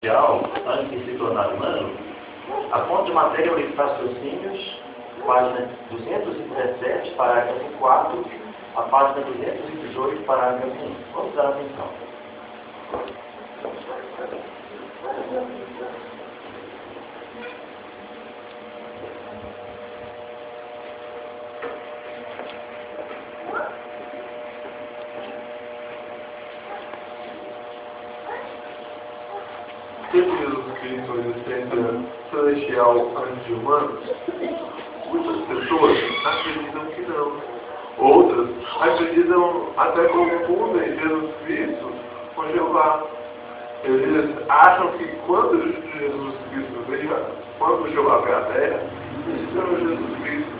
Antes de se tornar humano, a fonte de matéria é Raciocínios, página 217, parágrafo 4, a página 218, parágrafo 1. Vamos dar atenção. Se Jesus Cristo existência celestial antes de humanos, muitas pessoas acreditam que não. Outras acreditam, até confundem Jesus Cristo com Jeová. Eles acham que quando Jesus Cristo veio, quando Jeová veio à Terra, eles eram Jesus Cristo.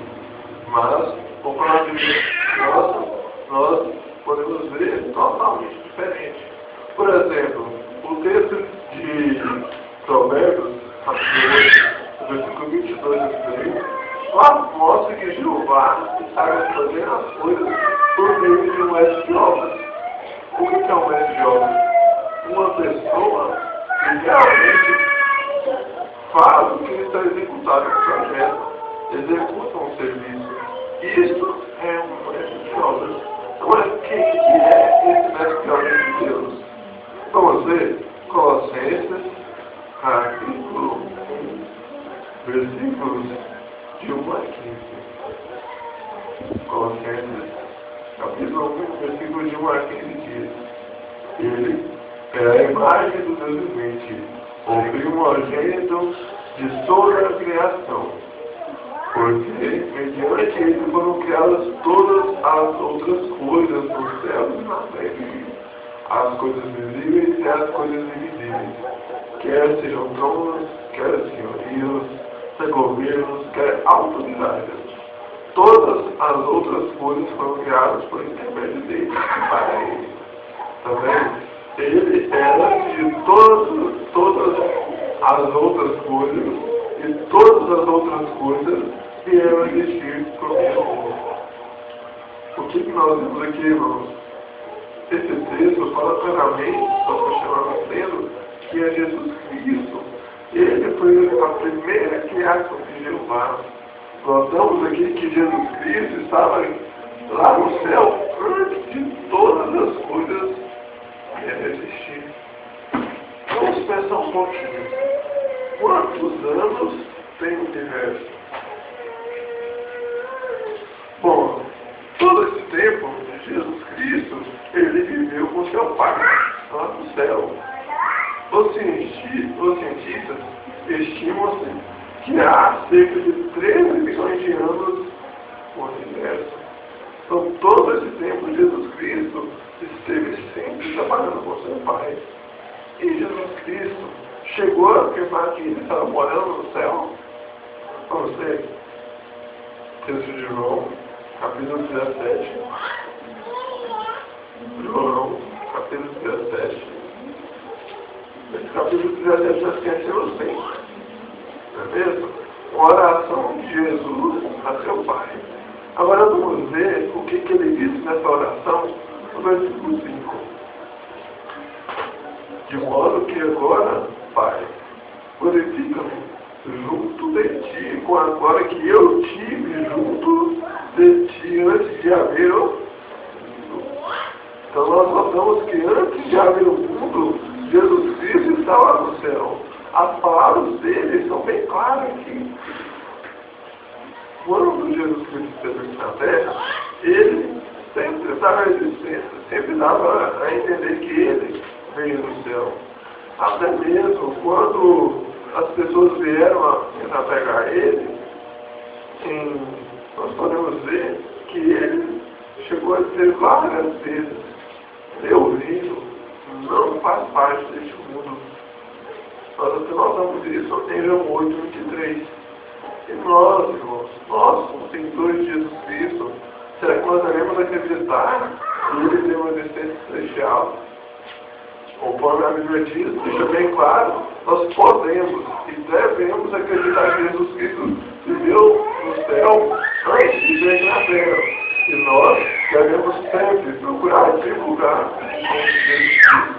Mas, conforme nós podemos ver totalmente diferente. Por exemplo, o texto de Provérbios, capítulo 8, versículo 22 e 23, mostra que Jeová está fazendo as coisas por meio de um mestre de obras. O que é um mestre de obras? Uma pessoa que realmente faz o que está executado no projeto, executa um serviço. Isso é um mestre de obras. Agora, quem é esse mestre de obras de Deus? Vamos ver Colossenses, capítulo 1, versículos de 1 a 15. Colossenses, capítulo 1, versículos de 1 a 15 diz: Ele é a imagem do Deus vivente, o primogênito de toda a criação, porque mediante ele foram criadas todas as outras coisas nos céus e na terra, as coisas visíveis e as coisas invisíveis, quer sejam tronos, quer senhorios, quer governos, quer autoridades. Todas as outras coisas foram criadas por intermédio dele e para ele. Também, ele era de todas as outras coisas, e todas as outras coisas vieram a existir por meio dele. O que nós vemos aqui, irmãos? Esse texto fala claramente, nós continuamos vendo, que é Jesus Cristo. Ele foi a primeira criação de Jeová. Nós vemos aqui que Jesus Cristo estava lá no céu antes de todas as coisas existir. Vamos pensar um pouquinho. Quantos anos tem o universo? Bom, todo esse tempo, Jesus Cristo, ele viveu com seu Pai, lá no céu. Os cientistas estimam-se que há cerca de 13 milhões de anos no universo. Então, todo esse tempo, Jesus Cristo esteve sempre trabalhando com seu Pai. E Jesus Cristo chegou a afirmar que ele estava morando no céu. Vamos ver. Texto de João, capítulo 17. João, capítulo 17. Esse capítulo 17 nós conhecemos bem. Não é mesmo? Uma oração de Jesus a seu Pai. Agora vamos ver o que ele disse nessa oração no versículo 5. De modo que agora, Pai, glorifica-me junto de ti, com a glória que eu tive junto de ti antes de haver o mundo. Então nós notamos que antes de haver o mundo, Jesus Cristo estava no céu. As palavras dele são bem claras aqui. Quando Jesus Cristo esteve na terra, ele sempre estava existente, sempre dava a entender que ele veio do céu. Até mesmo quando as pessoas vieram a tentar pegar ele, nós podemos ver que ele chegou a dizer várias vezes: meu reino não faz parte deste mundo. Nós notamos isso em João 8, 23. E nós, irmãos, como seguidores de Jesus Cristo, será que nós devemos acreditar que ele tem uma existência celestial? Conforme a Bíblia diz, deixa bem claro, nós podemos e devemos acreditar que Jesus Cristo viveu no céu antes de vir na terra. E nós devemos sempre procurar divulgar o nome de Jesus Cristo.